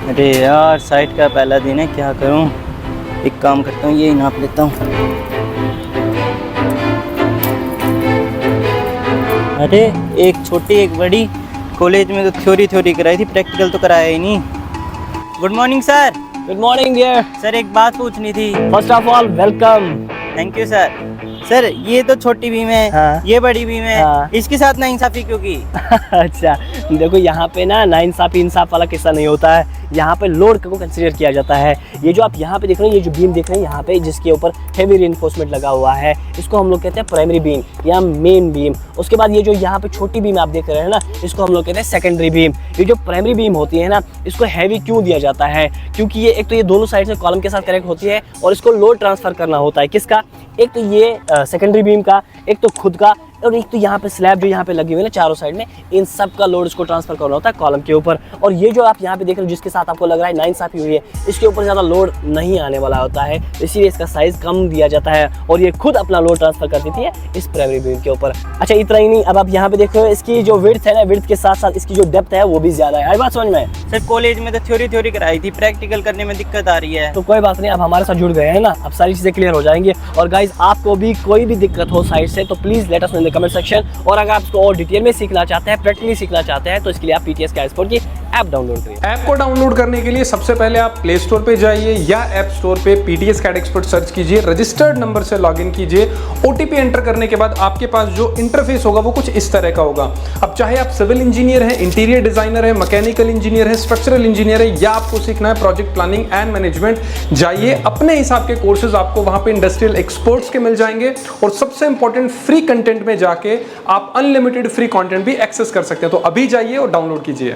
अरे यार साइट का पहला दिन है, क्या करूं। एक काम करता हूँ, यही नाप लेता हूँ। अरे एक छोटी एक बड़ी। कॉलेज में तो थ्योरी कराई थी, प्रैक्टिकल तो कराया ही नहीं। Good morning sir. Good morning dear. Sir एक बात पूछनी थी। First of all welcome. Thank you sir. Sir ये तो छोटी बीम है, हाँ। ये बड़ी बीम है, हाँ। इसके साथ नाइंसाफी क्यों की? अच्छा देखो, यहाँ पे ना नाइंसाफी इंसाफ वाला किस्सा नहीं होता है। यहाँ पे लोड को कंसीडर किया जाता है। ये जो आप यहाँ पे देख रहे हैं, ये जो बीम देख रहे हैं यहाँ पे, जिसके ऊपर हेवी रीइंफोर्समेंट लगा हुआ है, इसको हम लोग कहते हैं प्राइमरी बीम या मेन बीम। उसके बाद ये जो यहाँ पे छोटी बीम आप देख रहे हैं ना, इसको हम लोग कहते हैं सेकेंडरी बीम। ये जो प्राइमरी बीम होती है ना, इसको हैवी क्यों दिया जाता है? क्योंकि ये एक तो ये दोनों साइड से कॉलम के साथ कनेक्ट होती है और इसको लोड ट्रांसफर करना होता है। किसका? एक तो ये सेकेंडरी बीम का, एक तो खुद का, और एक तो यहाँ पे स्लैब जो यहाँ पे लगी हुई है ना चारों साइड में, इन सब का लोड इसको ट्रांसफर करना होता है कॉलम के ऊपर। और ये जो आप यहाँ पे देख रहे हो, जिसके साथ आपको लग रहा है नाइंसाफी हुई है, इसके ऊपर ज़्यादा लोड नहीं आने वाला होता है, इसीलिए इसका साइज कम दिया जाता है और ये खुद अपना लोड ट्रांसफर कर देती है इस प्राइमरी बीम के ऊपर। अच्छा इतना ही नहीं, अब आप यहाँ पे देख रहे हो, इसकी जो विड्थ है ना, विड्थ के साथ साथ इसकी जो डेप्थ है वो भी ज़्यादा है। आई बात समझ में? सर कॉलेज में तो थ्योरी कराई थी, प्रैक्टिकल करने में दिक्कत आ रही है। तो कोई बात नहीं, अब हमारे साथ जुड़ गए हैं ना, अब सारी चीज़ें क्लियर हो जाएंगी। और गाइज आपको भी कोई भी दिक्कत हो साइड से तो please let us know in the comment section. और अगर आप इसको और डिटेल में सीखना चाहते हैं, प्रैक्टिकली सीखना चाहते हैं, तो इसके लिए आप पीटीएस कैड स्पोर्ट की ऐप डाउनलोड करिए। ऐप को डाउनलोड करने के लिए सबसे पहले आप प्ले स्टोर पे जाइए या ऐप स्टोर पे पीटीएस कैड एक्सपर्ट सर्च कीजिए, रजिस्टर्ड नंबर से लॉगिन कीजिए। ओटीपी एंटर करने के बाद आपके पास जो इंटरफेस होगा वो कुछ इस तरह का होगा। अब चाहे आप सिविल इंजीनियर हैं, इंटीरियर डिजाइनर है, मैकेनिकल इंजीनियर है, स्ट्रक्चरल इंजीनियर है, या आपको सीखना है प्रोजेक्ट प्लानिंग एंड मैनेजमेंट, जाइए, अपने हिसाब के कोर्सेज आपको वहां पे इंडस्ट्रियल एक्सपर्ट्स के मिल जाएंगे। और सबसे इंपॉर्टेंट, फ्री कंटेंट में जाके आप अनलिमिटेड फ्री कंटेंट भी एक्सेस कर सकते हैं। तो अभी जाइए और डाउनलोड कीजिए।